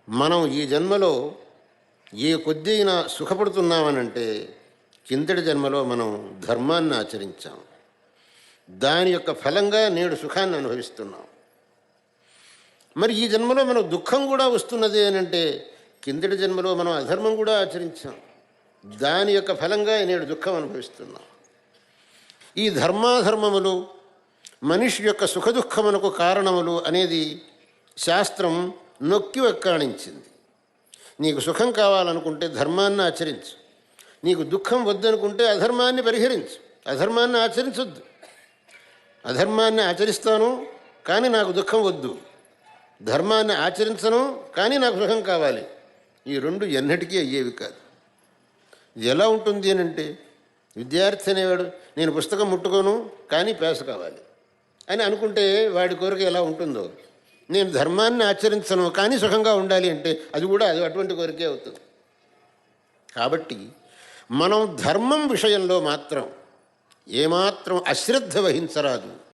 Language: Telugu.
మనం ఈ జన్మలో ఏ కొద్దిగా సుఖపడుతున్నామనంటే కిందటి జన్మలో మనం ధర్మాన్ని ఆచరించాం. దాని యొక్క ఫలంగా నేడు సుఖాన్ని అనుభవిస్తున్నాం. మరి ఈ జన్మలో మనం దుఃఖం కూడా వస్తున్నది అని అంటే కిందటి జన్మలో మనం అధర్మం కూడా ఆచరించాం. దాని యొక్క ఫలంగా నేడు దుఃఖం అనుభవిస్తున్నాం. ఈ ధర్మాధర్మములు మనిషి యొక్క సుఖదుఖమునకు కారణములు అనేది శాస్త్రం నొక్కి వెక్కాణించింది. నీకు సుఖం కావాలనుకుంటే ధర్మాన్ని ఆచరించు, నీకు దుఃఖం వద్దనుకుంటే అధర్మాన్ని పరిహరించు. అధర్మాన్ని ఆచరించొద్దు. అధర్మాన్ని ఆచరిస్తాను కానీ నాకు దుఃఖం వద్దు, ధర్మాన్ని ఆచరించను కానీ నాకు సుఖం కావాలి. ఈ రెండు ఎన్నటికీ అయ్యేవి కాదు. ఇది ఎలా ఉంటుంది అని అంటే, విద్యార్థి అనేవాడు నేను పుస్తకం ముట్టుకోను కానీ పేస కావాలి అని అనుకుంటే వాడి కోరిక ఎలా ఉంటుందో, నేను ధర్మాన్ని ఆచరించను కానీ సుఖంగా ఉండాలి అంటే అది కూడా అటువంటి కోరికే అవుతుంది. కాబట్టి మనం ధర్మం విషయంలో మాత్రం ఏమాత్రం అశ్రద్ధ వహించరాదు.